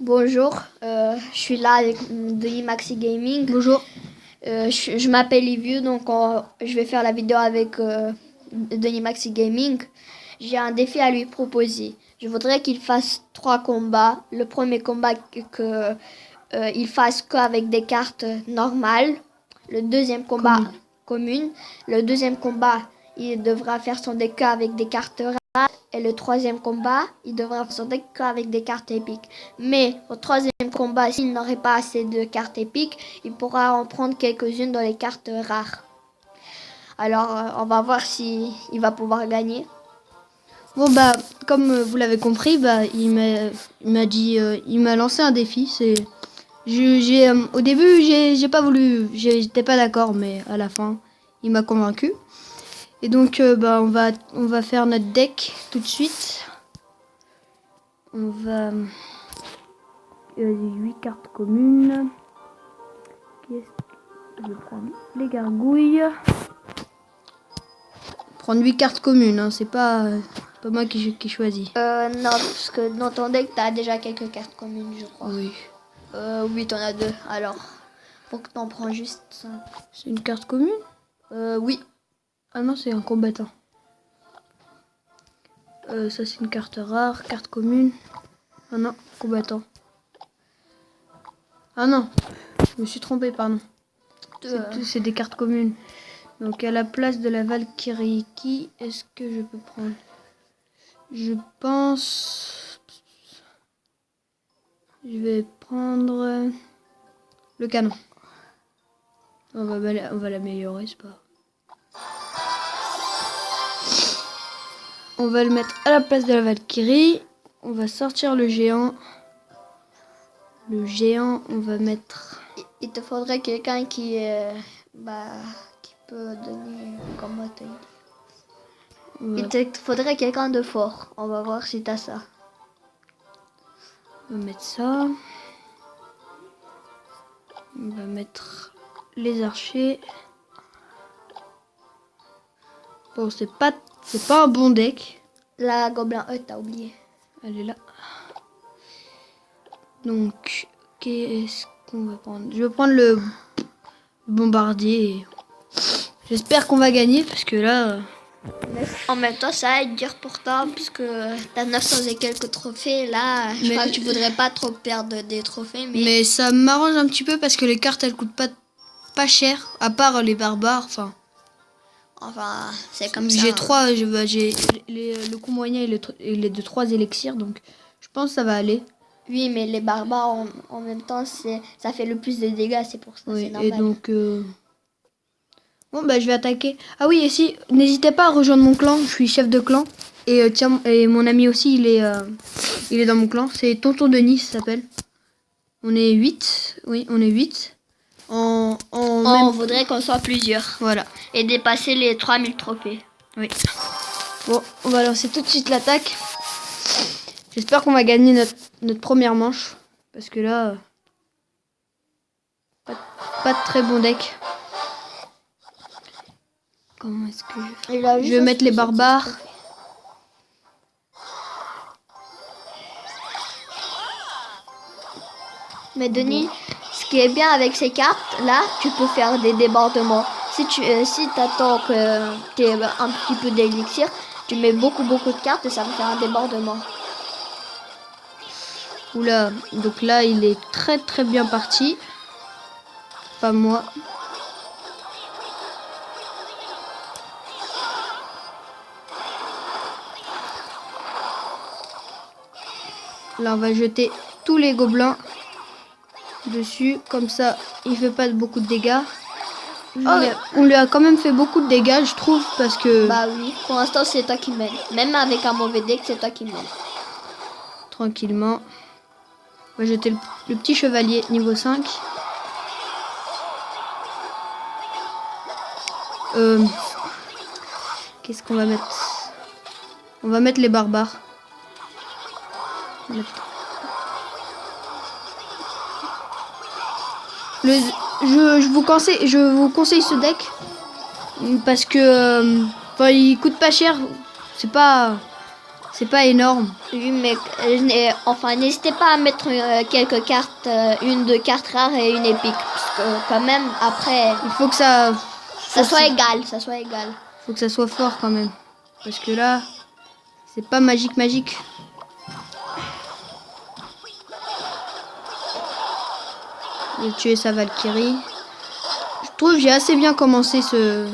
Bonjour, je suis là avec Denis Maxi Gaming. Bonjour. Je m'appelle Liviu, donc je vais faire la vidéo avec Denis Maxi Gaming. J'ai un défi à lui proposer. Je voudrais qu'il fasse 3 combats. Le premier combat il fasse qu'avec des cartes normales. Le deuxième combat commune. Le deuxième combat, il devra faire son deck avec des cartes rares. Et le troisième combat, il devra faire son deck avec des cartes épiques. Mais au troisième combat, s'il n'aurait pas assez de cartes épiques, il pourra en prendre quelques-unes dans les cartes rares. Alors, on va voir si il va pouvoir gagner. Bon bah comme vous l'avez compris, il m'a lancé un défi. Au début j'ai pas voulu, j'étais pas d'accord, mais à la fin il m'a convaincu. Et donc on va faire notre deck tout de suite. On va 8 cartes communes. Je vais prendre les gargouilles. Prendre 8 cartes communes, hein, c'est pas moi qui choisis. Non, parce que dans ton deck, t'as déjà quelques cartes communes, je crois. Oui. Oui, t'en as 2. Alors, faut que t'en prends juste 5. C'est une carte commune? Oui. Ah non, c'est un combattant. Ça c'est une carte rare, carte commune. Ah non, combattant. Ah non, je me suis trompée, pardon. C'est des cartes communes. Donc à la place de la Valkyrie, qui est-ce que je peux prendre? Je pense... Je vais prendre le canon. On va l'améliorer, c'est pas... On va le mettre à la place de la Valkyrie. On va sortir le géant. Le géant, on va mettre... Il te faudrait quelqu'un qui peut donner comment te dire. Il te faudrait quelqu'un de fort. On va voir si t'as ça. On va mettre ça. On va mettre les archers. Bon, c'est pas un bon deck. La Gobelin E, t'as oublié. Elle est là. Donc, qu'est-ce qu'on va prendre? Je vais prendre le bombardier. J'espère qu'on va gagner parce que là... En même temps, ça va être dur pour toi puisque t'as 900 et quelques trophées. Là, je crois que tu voudrais pas trop perdre des trophées. Mais ça m'arrange un petit peu parce que les cartes, elles coûtent pas cher. À part les barbares, Enfin, c'est comme ça. J'ai le coût moyen il est de 3 élixirs, donc je pense que ça va aller. Oui, mais les barbares, en même temps, ça fait le plus de dégâts, c'est pour ça. Oui, c'est normal. Et donc... Bon, je vais attaquer. Ah oui, et si, n'hésitez pas à rejoindre mon clan, je suis chef de clan. Et et mon ami aussi, il est dans mon clan. C'est Tonton Denis, ça s'appelle. On est 8. Oui, on est 8. On voudrait qu'on soit plusieurs. Voilà. Et dépasser les 3000 trophées. Oui. Bon, on va lancer tout de suite l'attaque. J'espère qu'on va gagner notre première manche. Parce que là... Pas de très bon deck. Comment est-ce que je fais? Je vais mettre les barbares. Mais Denis, ce qui est bien avec ces cartes là, tu peux faire des débordements. Si t'attends que tu aies un petit peu d'élixir, tu mets beaucoup de cartes et ça va faire un débordement. Oula, donc là il est très bien parti. Pas moi. Là on va jeter tous les gobelins dessus, comme ça il fait pas beaucoup de dégâts. On lui a quand même fait beaucoup de dégâts, je trouve, parce que... Bah oui, pour l'instant c'est toi qui mène. Même avec un mauvais deck, c'est toi qui mène. Tranquillement. On va jeter le petit chevalier niveau 5. Qu'est-ce qu'on va mettre? On va mettre les barbares. Je vous conseille ce deck parce que il coûte pas cher. C'est c'est pas énorme. Oui, mais enfin, n'hésitez pas à mettre quelques cartes, une de cartes rares et une épique. Parce que quand même, après, Il faut que ça soit égal, ça soit égal. faut que ça soit fort quand même. Parce que là, c'est pas magique. J'ai tué sa Valkyrie. Je trouve que j'ai assez bien commencé ce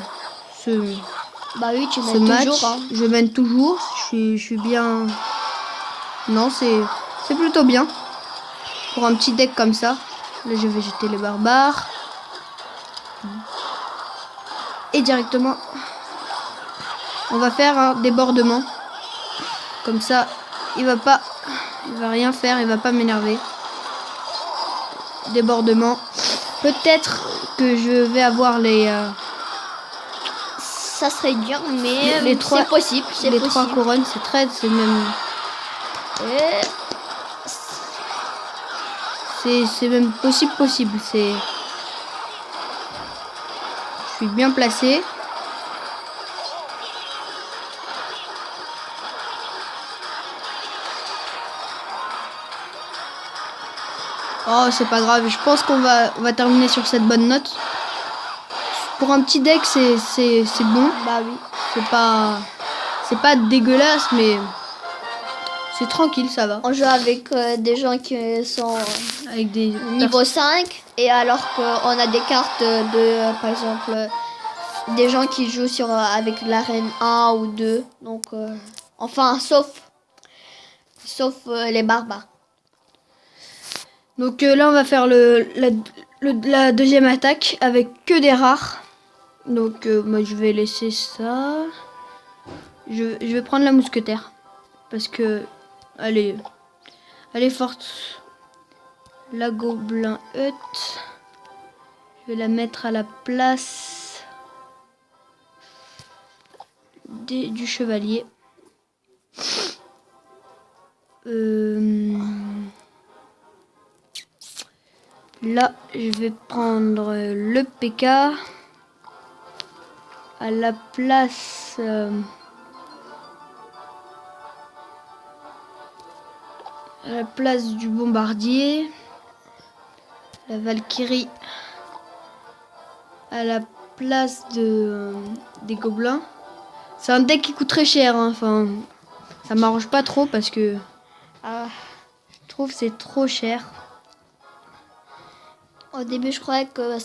Bah oui, tu ce mènes match. toujours. Hein. Je mène toujours. Je suis bien. Non, c'est plutôt bien. Pour un petit deck comme ça. Là, je vais jeter les barbares. Et directement, on va faire un débordement. Comme ça, il va rien faire, il va pas m'énerver. Débordement. Peut-être que je vais avoir les Ça serait dur, mais les trois, c'est possible. les trois couronnes, c'est même. Et... C'est même possible. Je suis bien placé. Oh, c'est pas grave. Je pense qu'on va terminer sur cette bonne note. Pour un petit deck, c'est bon. Bah oui. C'est pas dégueulasse, mais c'est tranquille, ça va. On joue avec des gens qui sont Avec des niveau 5 et alors qu'on a des cartes par exemple, des gens qui jouent avec l'arène 1 ou 2. Donc, enfin, sauf les barbares. Donc là, on va faire la deuxième attaque avec que des rares. Donc moi, je vais laisser ça. Je vais prendre la mousquetaire. Parce que elle est forte. La gobelin hut. Je vais la mettre à la place du chevalier. Là, je vais prendre le PK à la place du bombardier. La Valkyrie à la place des gobelins. C'est un deck qui coûte très cher, hein. Enfin, ça m'arrange pas trop parce que je trouve que c'est trop cher. Au début, je croyais que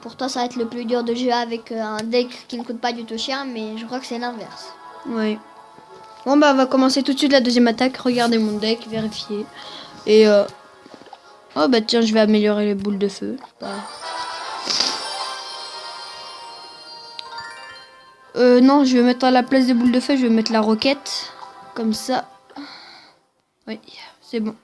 pour toi, ça va être le plus dur de jouer avec un deck qui ne coûte pas du tout cher, mais je crois que c'est l'inverse. Ouais. Bon, bah, on va commencer tout de suite la deuxième attaque. Regardez mon deck, vérifier. Et oh, bah, tiens, je vais améliorer les boules de feu. Non, je vais mettre à la place des boules de feu, je vais mettre la roquette. Comme ça. Oui, c'est bon.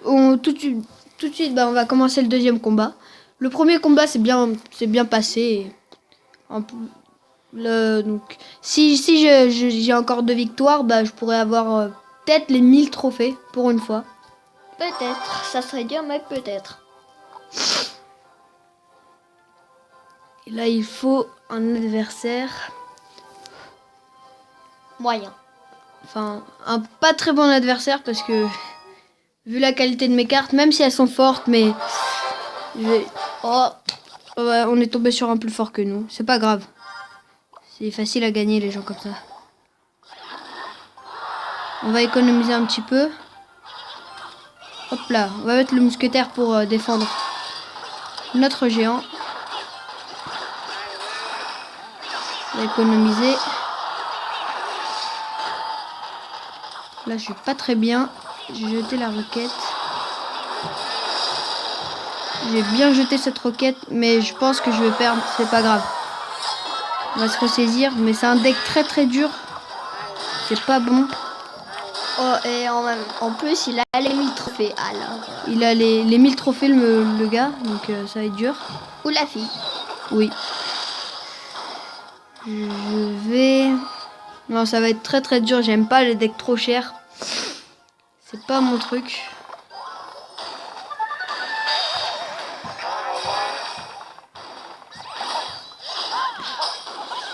Tout de suite, bah, on va commencer le deuxième combat. Le premier combat, c'est bien passé. Donc, si j'ai encore 2 victoires, bah, je pourrais avoir peut-être les 1000 trophées pour une fois. Peut-être, ça serait dur, mais peut-être. Et là, il faut un adversaire. Moyen. Enfin, un pas très bon adversaire parce que, vu la qualité de mes cartes, même si elles sont fortes, mais ouais, on est tombé sur un plus fort que nous. C'est pas grave. C'est facile à gagner les gens comme ça. On va économiser un petit peu. Hop là, on va mettre le mousquetaire pour défendre notre géant. On va économiser. Là, je suis pas très bien. J'ai jeté la roquette. J'ai bien jeté cette roquette, mais je pense que je vais perdre. C'est pas grave. On va se ressaisir, mais c'est un deck très très dur. C'est pas bon. Oh, et en plus, il a les 1000 trophées. Alors, il a les 1000 trophées, le gars, donc ça va être dur. Ou la fille. Oui. Je vais... Non, ça va être très très dur. J'aime pas les decks trop chers. C'est pas mon truc.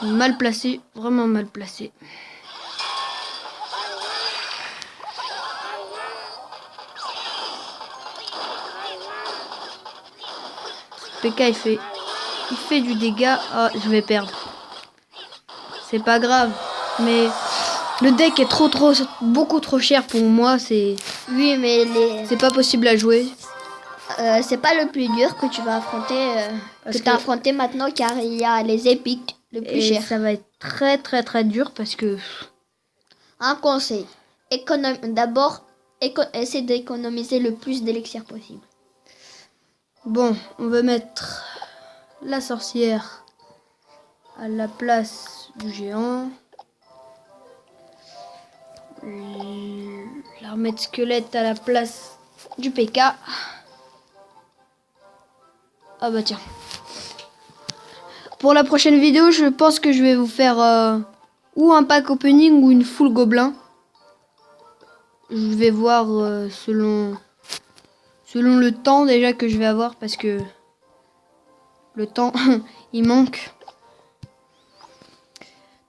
Mal placé, vraiment mal placé. PK il fait du dégât. Ah, je vais perdre. C'est pas grave. Mais le deck est beaucoup trop cher pour moi. Oui, mais c'est pas possible à jouer. C'est pas le plus dur que tu vas affronter, que tu as affronté maintenant, car il y a les épiques le plus cher. Ça va être très très très dur parce que... Un conseil, d'abord, essaie d'économiser le plus d'élixir possible. Bon, on va mettre la sorcière à la place du géant. L'armée de squelette à la place du PK. Ah bah tiens. Pour la prochaine vidéo, je pense que je vais vous faire ou un pack opening ou une full gobelin. Je vais voir selon le temps déjà que je vais avoir parce que le temps il manque.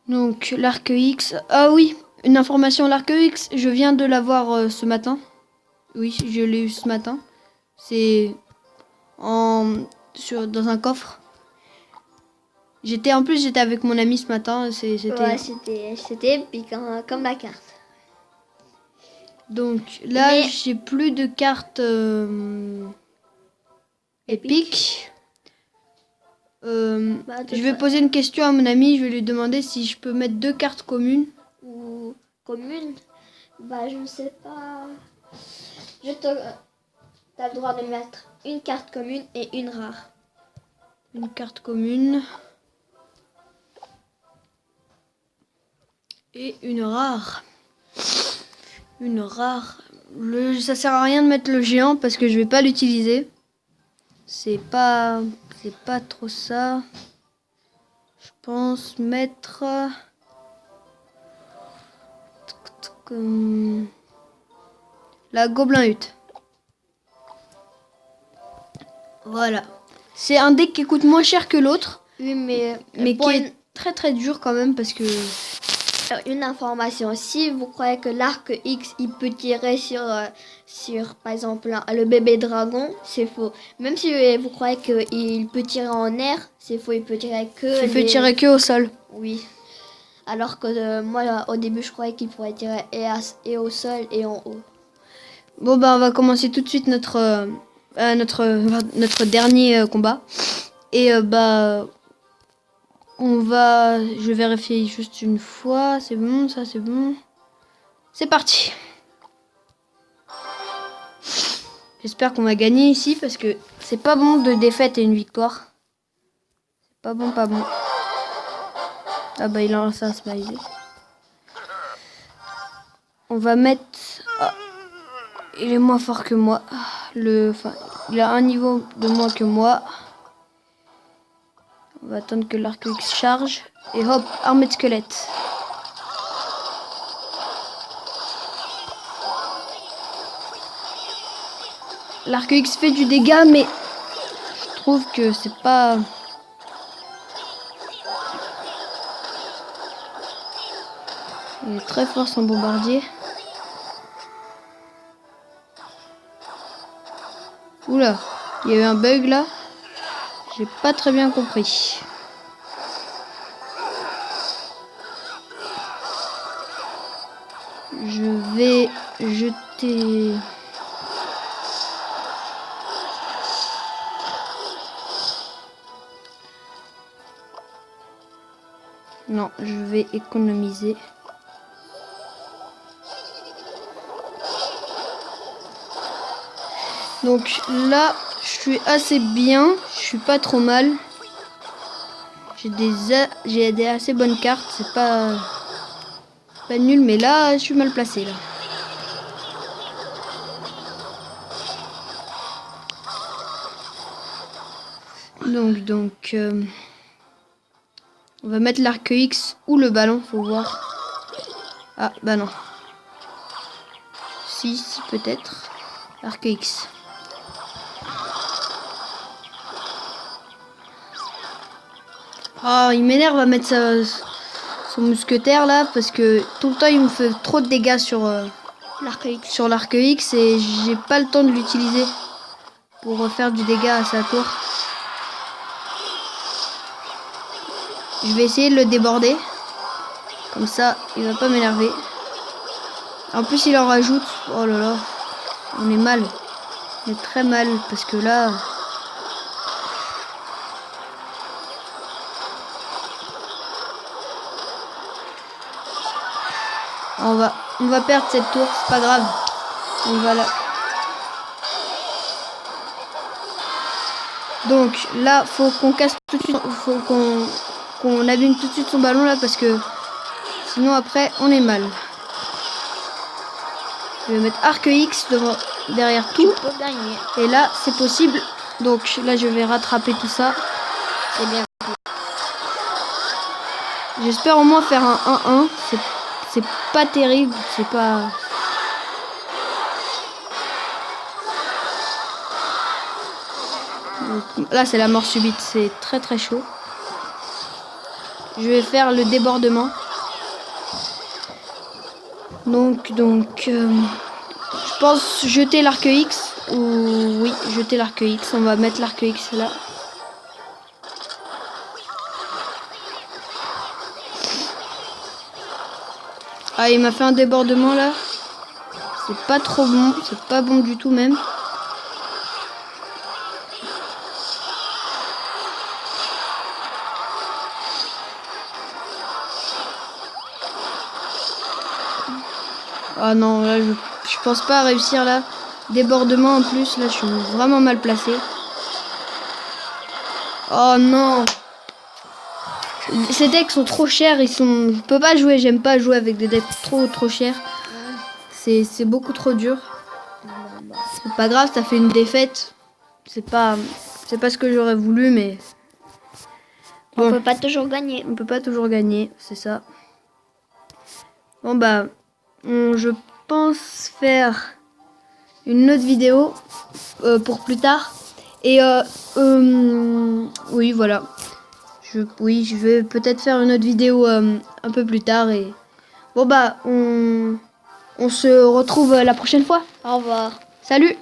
Donc l'arc X. Ah oui, une information, l'arc X, je viens de l'avoir ce matin. Oui, je l'ai eu ce matin. C'est dans un coffre. J'étais avec mon ami ce matin. C'était épique, hein, comme la carte. Donc là, j'ai plus de cartes épiques. Je vais poser une question à mon ami. Je vais lui demander si je peux mettre 2 cartes communes. Ou communes. Bah, je ne sais pas. T'as le droit de mettre une carte commune et une rare. Une carte commune. Et une rare. Une rare. Ça sert à rien de mettre le géant parce que je vais pas l'utiliser. C'est pas trop ça. Je pense mettre la gobelin hutte. Voilà. C'est un deck qui coûte moins cher que l'autre. Oui, mais qui est très très dur quand même parce que... Une information, si vous croyez que l'arc X il peut tirer sur par exemple le bébé dragon, c'est faux. Même si vous croyez qu'il peut tirer en air, c'est faux, il peut tirer que au sol. Oui. Alors que moi au début je croyais qu'il pourrait tirer et au sol et en haut. Bon bah on va commencer tout de suite notre dernier combat. Et je vérifie juste une fois. C'est bon, ça c'est bon. C'est parti. J'espère qu'on va gagner ici parce que c'est pas bon de défaite et une victoire. C'est pas bon, pas bon. Ah bah il a lancé un smiley. On va mettre... Ah, il est moins fort que moi. Il a un niveau de moins que moi. On va attendre que l'arc X charge. Et hop, armée de squelette. L'arc X fait du dégât, mais je trouve que c'est pas... Il est très fort son bombardier. Oula, il y a eu un bug là. J'ai pas très bien compris. Je vais jeter... Non, je vais économiser. Donc là, je suis assez bien. Je suis pas trop mal. J'ai des assez bonnes cartes. C'est pas nul, mais là, je suis mal placé là. Donc, on va mettre l'arc X ou le ballon, faut voir. Ah, bah non. Si peut-être. L'arc X. Oh, il m'énerve à mettre son mousquetaire là parce que tout le temps il me fait trop de dégâts sur l'arc X et j'ai pas le temps de l'utiliser pour faire du dégât à sa tour. Je vais essayer de le déborder. Comme ça, il va pas m'énerver. En plus, il en rajoute. Oh là là. On est mal. On est très mal. Parce que là... On va perdre cette tour. C'est pas grave. On va là. Donc là, faut qu'on casse tout de suite. Faut qu'on abîme tout de suite son ballon là. Parce que... Sinon après, on est mal. Je vais mettre arc X derrière tout. Tu peux gagner. Et là, c'est possible. Donc là, je vais rattraper tout ça. C'est bien. J'espère au moins faire un 1-1. C'est pas terrible. C'est pas... Donc, là, c'est la mort subite. C'est très très chaud. Je vais faire le débordement. Donc, je pense jeter l'arc X. Ou oui, jeter l'arc X. On va mettre l'arc X là. Ah, il m'a fait un débordement là. C'est pas trop bon. C'est pas bon du tout même. Ah non, là je pense pas réussir là. Débordement en plus, là je suis vraiment mal placé. Oh non. Ces decks sont trop chers, je peux pas jouer, j'aime pas jouer avec des decks trop chers. C'est beaucoup trop dur. C'est pas grave, ça fait une défaite. C'est pas ce que j'aurais voulu, mais On peut pas toujours gagner. On peut pas toujours gagner, c'est ça. Bon bah, je pense faire une autre vidéo pour plus tard. Et oui, voilà. Je vais peut-être faire une autre vidéo un peu plus tard. Et bon bah, on se retrouve la prochaine fois. Au revoir. Salut!